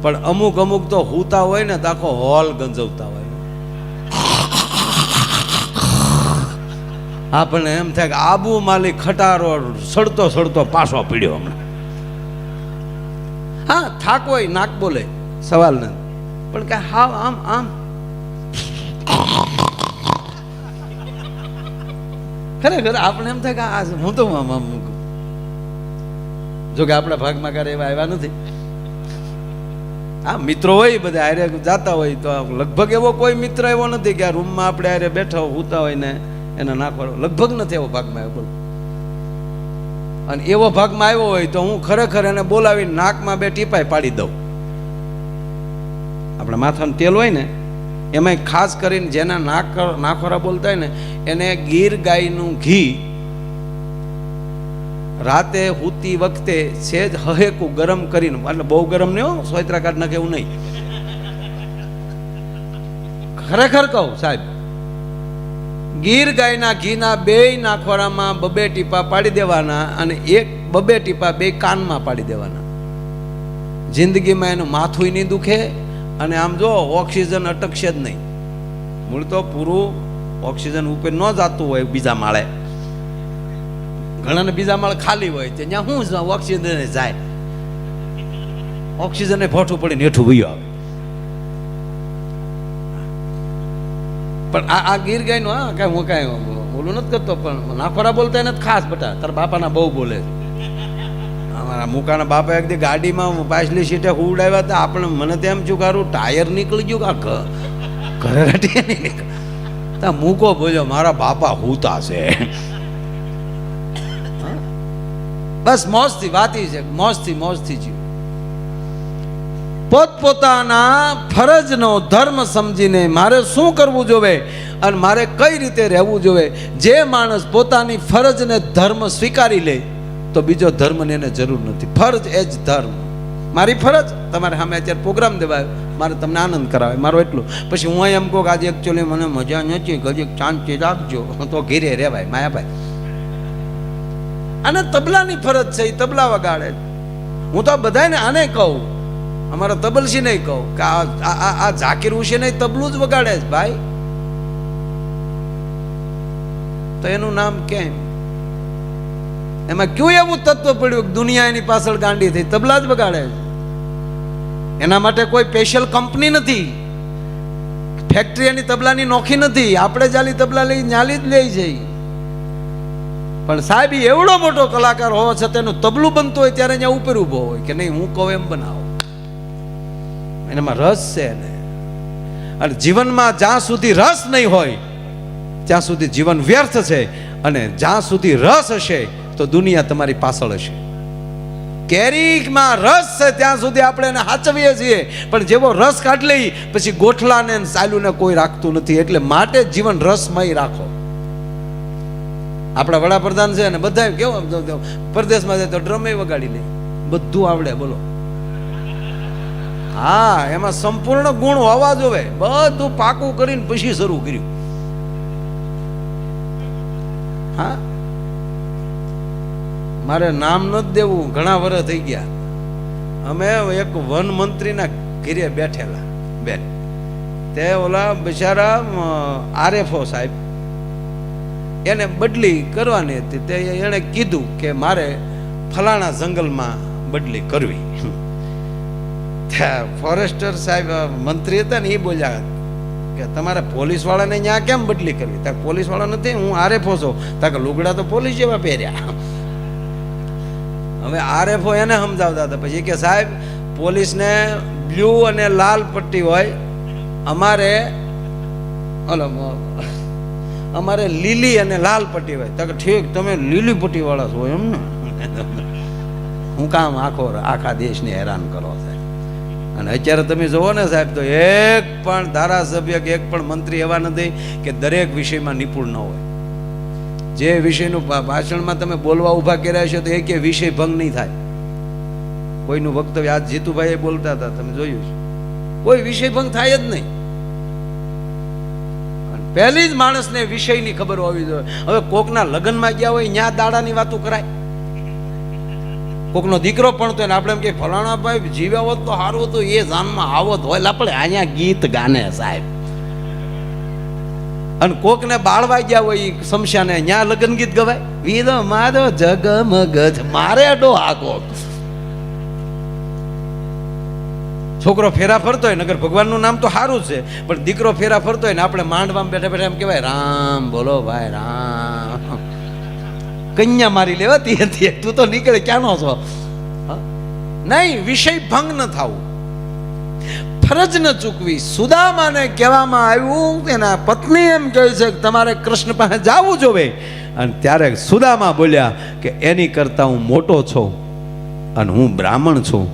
પણ અમુક અમુક તો હુતા હોય ને તો આખો હોલ ગંજવતા હોય. આપણને એમ થાય કે આબુ માલિક ખટારો સડતો સડતો પાછો પીડ્યો હમણાં. હા, થાક હોય, નાક બોલે, સવાલ નથી, પણ કે હા આમ આમ ખરેખર આપણે એમ થાય કે આ હું તો આમ આમ. જો કે આપણા ભાગમાં ક્યારે એવા આવ્યા નથી. હા, મિત્રો હોય બધા હારે જાતા હોય તો લગભગ એવો કોઈ મિત્ર એવો નથી કે આ રૂમમાં આપણે હારે બેઠા હોતા હોય ને એને નાખવાનો લગભગ નથી એવો ભાગમાં આવ્યો. બોલો, અને એવો ભાગમાં આવ્યો હોય તો હું ખરેખર એને બોલાવી નાકમાં બે ટીપાઈ પાડી દઉં. આપણા માથાનું તેલ હોય ને એમાં ખાસ કરીને જેના નાખોરા બોલતા હોય ને એને ગીર ગાયનું ઘી રાતે હુતી વખતે સેજ હહેકું ગરમ કરીને, એટલે બહુ ગરમ નહીં હો, સોયત્રા કાઢ નાખે એવું નહીં, ખરેખર કહું સાહેબ, ગીર ગાયના ઘીના બે નાખોરામાં બબે ટીપા પાડી દેવાના અને એક બબે ટીપા બે કાનમાં પાડી દેવાના. જિંદગીમાં એનું માથું નહીં દુખે અને આમ જો ઓક્સિજન અટકશે જ નહીં. મૂળ તો પૂરું ઓક્સિજન ઉપર ન જતું હોય બીજા માળે, ઘણાને બીજા માળ ખાલી હોય ત્યાં શું ઓક્સિજન જાય, ઓક્સિજન ભોઠું પડીને હેઠું વયું આવે. પણ આ ગીર ગાય નું હા કઈ હું કઈ બોલું નથી કરતો, પણ નાખોરા બોલતા નથી ખાસ. બટા તારા બાપાના બહુ બોલે. અમારા મુકાના બાપા એક દી ગાડીમાં પાછલી સીટે ઉડાવ્યા હતા. આપણે મને તેમ છું કારું ટાયર નીકળી ગયું કા ઘરે રાટી નહીં તા મૂકો બોલ્યો મારા બાપા હુતા છે. બસ મોજથી વાતી છે, મોજથી જીવ. પોતપોતાના ફરજનો ધર્મ સમજીને મારે શું કરવું જોવે અને મારે કઈ રીતે રહેવું જોવે. જે માણસ પોતાની ફરજને ધર્મ સ્વીકારી લે તો બીજો ધર્મને એને જરૂર નથી. ફરજ એ જ ધર્મ. મારી ફરજ તમારે સામે અત્યારે પ્રોગ્રામ દેવાયો, મારે તમને આનંદ કરાવે, મારો એટલું. પછી હું એમ કહું કે આજે એકચ્યુઅલી મને મજા નથી, ગજે શાંતિ રાખજો, તો ઘેરે રહેવાય માયાભાઈ. અને તબલાની ફરજ છે, એ તબલા વગાડે. હું તો બધાને આને કહું, અમારા તબલસી નહીં કહું કે આ ઝાકીર હુસેન તબલું જ વગાડે છે ભાઈ. તો એનું નામ કેમ? એમાં ક્યું એવું તત્વ પડ્યું દુનિયા એની પાછળ ગાંડી થઈ? તબલા જ વગાડે છે. એના માટે કોઈ સ્પેશિયલ કંપની નથી, ફેક્ટરી એની તબલાની નોખી નથી. આપણે જાલી તબલા લઈ ન્યાલી જ લઈ જઈ. પણ સાહેબ એવડો મોટો કલાકાર હોવા છતાં એનું તબલું બનતું હોય ત્યારે અહીંયા ઉપર ઉભો હોય કે નહીં હું કહું એમ બનાવો. એનામાં રસ છે ને. અને જીવનમાં જ્યાં સુધી રસ નહીં હોય ત્યાં સુધી જીવન વ્યર્થ છે, અને જ્યાં સુધી રસ હશે તો દુનિયા તમારી પાછળ હશે. કેરીમાં રસ છે ત્યાં સુધી આપણે એને હાચવીએ છીએ, પણ જેવો રસ કાઢી લઈ પછી ગોઠલાને સાયલુને કોઈ રાખતું નથી. એટલે માટે જીવન રસમય રાખો. આપણા વડાપ્રધાન છે ને બધા કેવું પરદેશમાં જાય તો ડ્રમે વગાડી લે, બધું આવડે. બોલો, હા, એમાં સંપૂર્ણ ગુણ હોવા જોવે. બધું પાકું કરીને પછી શરૂ કર્યું. હા, મારે નામ નથી દેવું, ઘણા વર્ષ થઈ ગયા. અમે એક વન મંત્રીના ઘરે બેઠેલા બેન, તે ઓલા બિચારા આરએફઓ સાહેબ એને બદલી કરવાની હતી. તે એણે કીધું કે મારે ફલાણા જંગલમાં બદલી કરવી. ફોરેસ્ટર સાહેબ મંત્રી હતા ને એ બોલ્યા કે તમારે પોલીસ વાળાને ત્યાં કેમ બદલી કરવી? ત્યાં પોલીસ વાળા નથી, હું આરએફઓ છું. ત્યાં કે લુગડા તો પોલીસ જેવા પહેર્યા. હવે આરએફઓ એને સમજાવતા હતા. પછી કે સાહેબ પોલીસને બ્લુ અને લાલ પટ્ટી હોય, અમારે લીલી અને લાલ પટ્ટી હોય. તો કે ઠીક, તમે લીલી પટ્ટી વાળા છો એમ ને? હું કામ આખા દેશને હેરાન કરો સાહેબ. અને અત્યારે તમે જોવો ને સાહેબ, તો એક પણ ધારાસભ્ય કે એક પણ મંત્રી એવા નથી કે દરેક વિષયમાં નિપુણ ન હોય. જે વિષયનું ભાષણમાં તમે બોલવા ઊભા કર્યા છો તો એક વિષય ભંગ નહીં થાય. કોઈનું વક્તવ્ય આજ જીતુભાઈ બોલતા હતા, તમે જોયું છે, કોઈ વિષય ભંગ થાય જ નહીં. પહેલી જ માણસને વિષયની ખબર હોવી જોઈએ. હવે કોકના લગ્નમાં ગયા હોય ત્યાં દાડાની વાતો કરાય, કોકનો દીકરો ભણતો હોય ને આપણે એમ કે ફલાણા ભાઈ જીવ્યા હોત તો સારું હતું, એ જાનમાં આવત હોય. આપણે અહીંયા ગીત ગાને સાહેબ, અને કોકને બાળવા ગયા હોય શમશાને, ત્યાં લગ્ન ગીત ગવાય. વીર મારો જગમગ મારે અડો આખો. છોકરો ફેરા ફરતો હોય, નગર ભગવાનનું નામ તો સારું છે, પણ દીકરો ફેરા ફરતો હોય ને આપણે માંડવામાં બેઠા બેઠા એમ કહેવાય, રામ બોલો ભાઈ રામ. કન્યા મારી લેવાતી હતી, તું તો નીકળે ક્યાંનો છો? નહીં, વિષય ભંગ ન થવું, ફરજ ન ચૂકવી. સુદામાને કહેવામાં આવ્યું, એના પત્ની એમ કહે છે કે તમારે કૃષ્ણ પાસે જવું જોવે. અને ત્યારે સુદામા બોલ્યા કે એની કરતા હું મોટો છું અને હું બ્રાહ્મણ છું,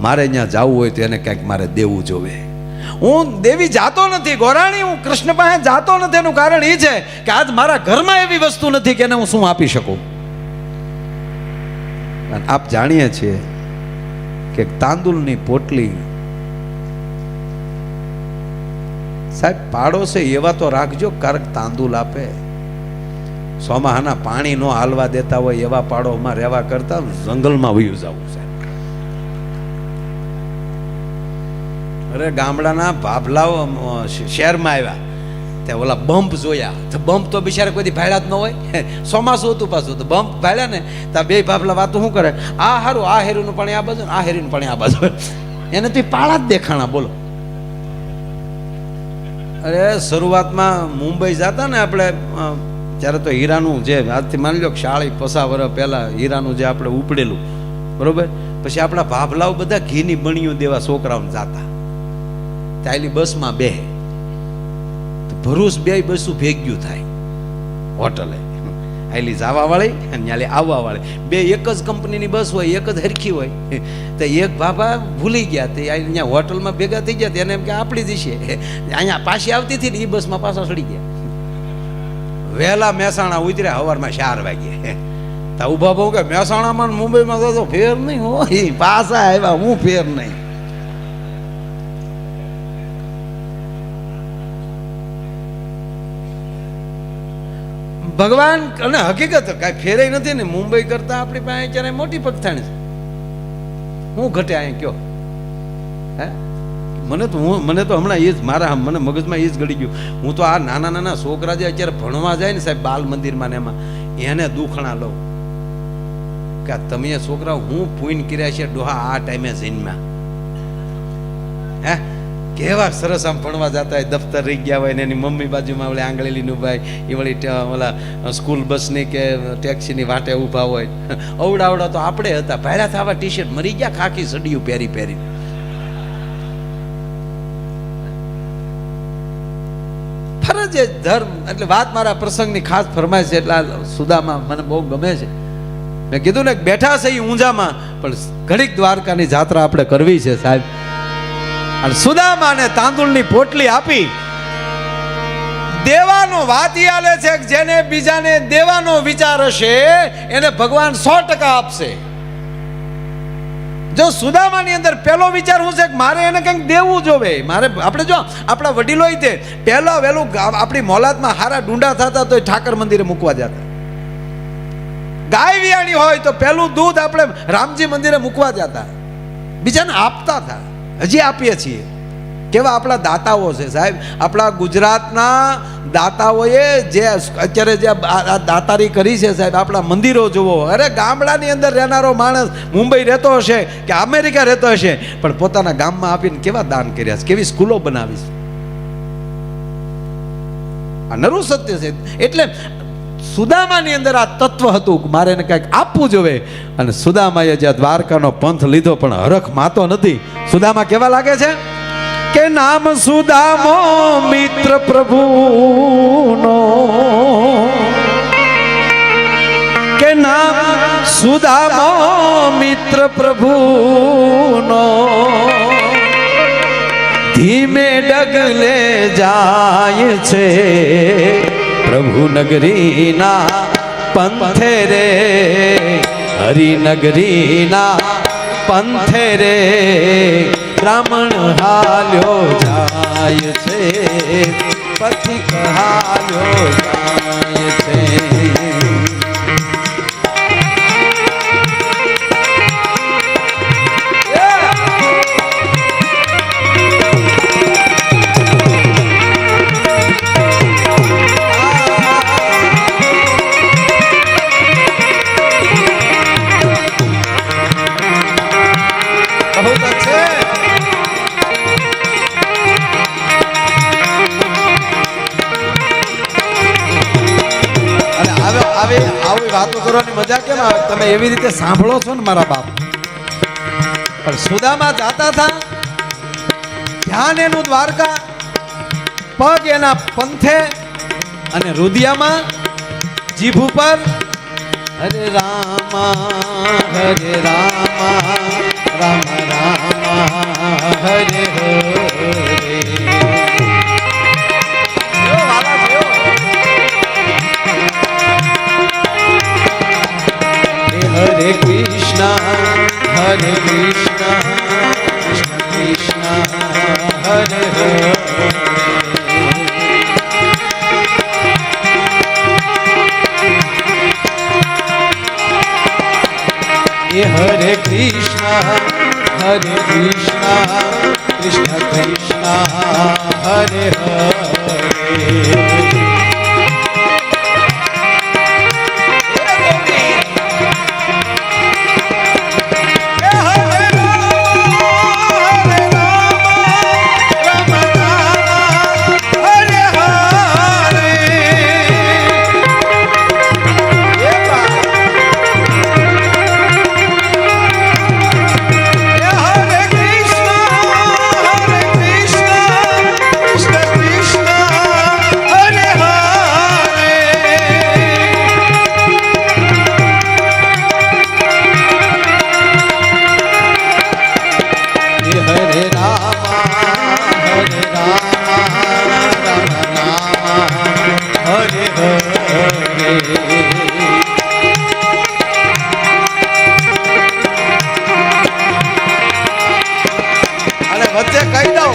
મારે ત્યાં જવું હોય તો એને કંઈક મારે દેવું જોવે. હું દેવી જાતો નથી ગોરાણી, હું કૃષ્ણ પાસે જાતો નથી. એનું કારણ એ છે કે આજ મારા ઘરમાં એવી વસ્તુ નથી કે એને હું શું આપી શકું. અને આપ જાણીએ છીએ કે તાંદુલની પોટલી, સાહેબ પાડોશે એવા તો રાખજો કારક તાંદુલ આપે. સોમાહાના પાણી નો હાલવા દેતા હોય એવા પાડોમાં રહેવા કરતા જંગલમાં વયું જવું સાહેબ. અરે ગામડાના ભાભલાઓ શહેરમાં આવ્યા, ત્યાં ઓલા બમ્પ જોયા. તો બમ્પ તો બિચારા કોઈ ભાડ્યા જ ન હોય, ચોમાસું હતું પાછું, તો બમ્પ ભાડ્યા ને ત્યાં બે ભાભલા વાતો શું કરે, આ હારું આ હેરીનું પાણી આ બાજુ, આ હેરીનું પાણી આ બાજુ. એને તો પાળા જ દેખાણા. બોલો, અરે શરૂઆતમાં મુંબઈ જતા ને આપણે, ત્યારે તો હીરાનું જે આજથી માની લો 40-50 વર્ષ પહેલા હીરાનું જે આપણે ઉપડેલું, બરોબર. પછી આપણા ભાભલાઓ બધા ઘીની બણીઓ દેવા છોકરાઓને જાતા, ત્યાંની બસમાં બે ભરૂચ બે બસું ભેગ્યું થાય હોટલે, આયલી જવા વાળી અને ન્યાલી આવવા વાળી બે એક જ કંપનીની બસ હોય, એક જ હરખી હોય. તો એક બાબા ભૂલી ગયા, તે અહીંયા હોટલમાં ભેગા થઈ ગયા, એને એમ કે આપણી દિશે અહીંયા પાછી આવતી હતી ને એ બસમાં પાછા ચડી ગયા. વહેલા મહેસાણા ઉતર્યા સવારમાં 4 વાગે. તો ઉભા બહુ કે મહેસાણામાં મુંબઈમાં તો ફેર નહીં હોય, પાછા આવ્યા, હું ફેર નહીં. ભગવાન અને હકીકત કાંઈ ફેરે નથી ને. મુંબઈ કરતા આપણી પાસે ક્યારે મોટી પગથાણી છે. હું ઘટે અહીંયા કયો? હે મને તો હમણાં એ જ મારા મને મગજમાં એ જ ગળી ગયું. હું તો આ નાના નાના છોકરા જે અત્યારે ભણવા જાય ને સાહેબ બાલ મંદિરમાં ને એમાં, એને દુખણા લઉં કે તમે છોકરા હું પૂન કર્યા છે ડોહા આ ટાઈમે જન્મ્યા. હે કેવા સરસ આમ ભણવા જતા હોય, દફતર રહી ગયા હોય ને એની મમ્મી બાજુમાં વળી આંગળીનું ભાઈ એ વળી ઓલા સ્કૂલ બસની કે ટેક્સીની વાટે ઊભા હોય. અવડાવડા તો આપણે હતા, ભાડા થવા ટી-શર્ટ મરી ગયા, ખાખી સડિયું પહેરી પહેરી. ફરજ એ ધર્મ. એટલે વાત મારા પ્રસંગની ખાસ ફરમાય છે, એટલે સુદામા મને બહુ ગમે છે. મેં કીધું ને બેઠા છે ઊંઝામાં, પણ ઘડીક દ્વારકાની જાત્રા આપણે કરવી છે સાહેબ. અને સુદામાને તાંદુલની પોટલી આપી દેવાનો વાત આલે છે કે જેને બીજાને દેવાનો વિચાર હશે એને ભગવાન 100% આપશે. જો સુદામાની અંદર પહેલો વિચાર શું છે કે મારે એને કંઈક દેવું જોવે. મારે આપણે જો આપણા વડીલો તે પહેલા વહેલું આપણી મોલાદમાં હારા ડુંડા થતા તો ઠાકર મંદિરે મૂકવા જતા. ગાય વિયાણી હોય તો પહેલું દૂધ આપણે રામજી મંદિરે મૂકવા જતા, બીજાને આપતા હતા. હજી આપીએ છીએ. કેવા આપણા દાતાઓ છે સાહેબ. આપણા ગુજરાતના દાતાઓએ જે અત્યારે જે દાતારી કરી છે સાહેબ, આપણા મંદિરો જુઓ. અરે ગામડાની અંદર રહેનારો માણસ મુંબઈ રહેતો હશે કે અમેરિકા રહેતો હશે, પણ પોતાના ગામમાં આપીને કેવા દાન કર્યા છે, કેવી સ્કૂલો બનાવી છે. આ નરું સત્ય છે. એટલે સુદામાની અંદર આ તત્વ હતું કે મારે એને કંઈક આપવું જોઈએ. અને સુદામાએ જે દ્વારકાનો પંથ લીધો, પણ હરખ માતો નથી. સુદામા કેવા લાગે છે કે નામ સુદામો મિત્ર પ્રભુનો, કે નામ સુદામો મિત્ર પ્રભુનો, ધીમે ડગલે જાય છે પ્રભુ નગરીના પંથે રે, હરિનગરીના પંથે રે, બ્રાહ્મણ હાલ્યો જાય છે, પથિક હાલ્યો જાય છે. કરવાની મજા કેમ આવે? તમે એવી રીતે સાંભળો છો ને મારા બાપ. પણ સુદામા જાતા હતા, ધ્યાન એનું દ્વારકા, પગ એના પંથે, અને રુદિયામાં જીભ ઉપર હરે રામા રામ રામ હરે હરે કૃષ્ણ કૃષ્ણ કૃષ્ણ હરે હરે હરે કૃષ્ણ કૃષ્ણ કૃષ્ણ હરે હરે. વચ્ચે કહી દઉં,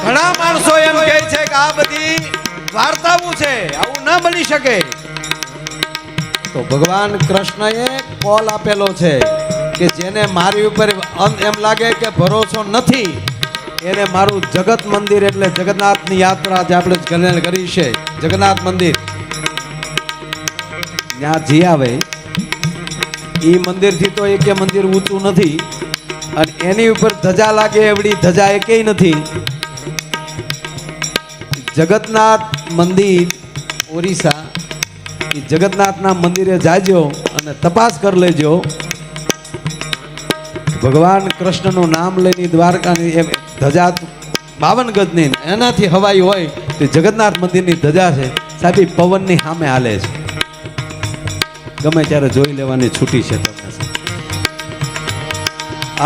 ઘણા માણસો એમ કહે છે કે આ બધી વાર્તાઓ છે, આવું ન બની શકે. તો ભગવાન કૃષ્ણએ કોલ આપેલો છે કે જેને મારી ઉપર એમ લાગે કે ભરોસો નથી, એને મારું જગત મંદિર એટલે જગન્નાથની યાત્રા જે આપણે કરી છે, જગન્નાથ મંદિર, ત્યાં જી આવે એ મંદિરથી તો એકે મંદિર ઊંચું નથી, અને એની ઉપર ધજા લાગે એવડી ધજા એકેય નથી. જગન્નાથ મંદિર ઓરિસ્સા, એ જગન્નાથના મંદિરે જાજો અને તપાસ કરી લેજો. ભગવાન કૃષ્ણનું નામ લઈને દ્વારકાની એ ધજા 52 ગજની એનાથી હવાઈ હોય તો જગન્નાથ મંદિરની ધજા છે સાહેબ, પવનની સામે હાલે છે. ગમે ત્યારે જોઈ લેવાની છૂટી છે તમને.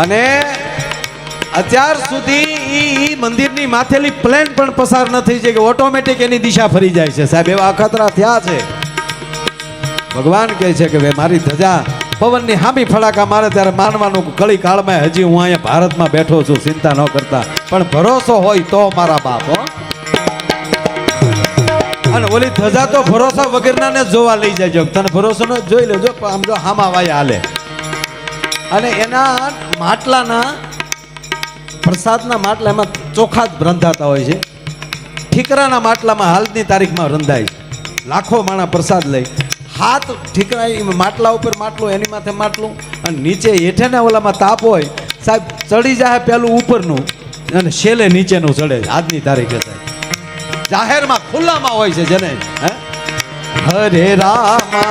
અને અત્યાર સુધી ઈ મંદિરની માથેલી પ્લેન પણ પસાર ન થઈ છે કે ઓટોમેટિક એની દિશા ફરી જાય છે સાહેબ, એવા અખતરા થયા છે. ભગવાન કહે છે કે ભાઈ મારી ધજા પવનની હામી ફડાકા મારે ત્યારે માનવાનું કળી કાળમાં હજી હું અહીંયા ભારતમાં બેઠો છું, ચિંતા ન કરતા. પણ ભરોસો હોય તો મારા બાપ હો. અને ઓલી ધજા તો ભરોસા વગરના ને જોવા લઈ જાય. તને ભરોસો ન જોઈ લેજો, આમ જો હામા વાયા હાલે. અને એના માટલાના પ્રસાદના માટલા એમાં ચોખા જ રંધાતા હોય છે. ઠીકરાના માટલામાં હાલની તારીખમાં રંધાય છે. લાખો માણા પ્રસાદ લઈ હાથ ઠીકરા માટલા ઉપર માટલું, એની માથે માટલું, અને નીચે હેઠે ને ઓલામાં તાપ હોય સાહેબ, ચડી જાય પેલું ઉપરનું અને શેલે નીચેનું ચડે આજની તારીખે સાહેબ. જાહેરમાં ખુલ્લામાં હોય છે જેને હરે રામા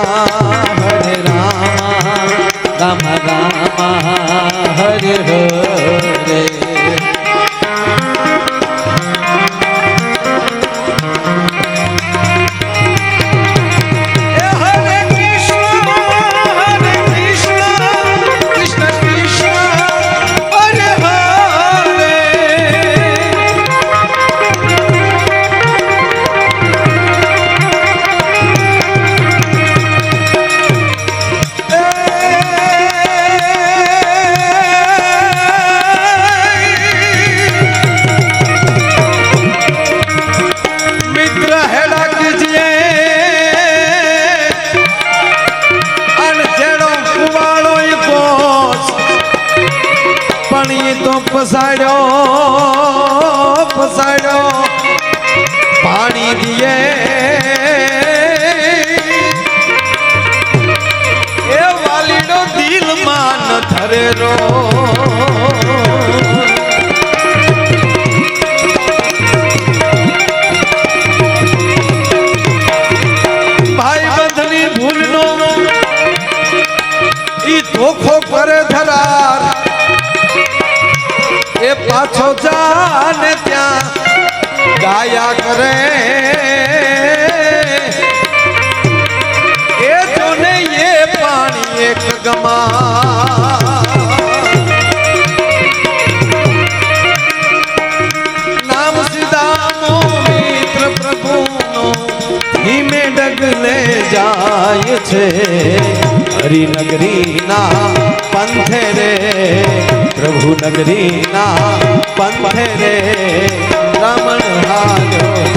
રામ રામ હરે હરે. જાને ત્યાં ગાયા કરે એ જોને એ પાણી એક ગમા નામ સીધામો મિત્ર પ્રભુનો ધીમે ડગલે જાય છે હરિનગરીના પંથે રે પ્રભુ નગરીના પંથે રે રમણ હાલ્યો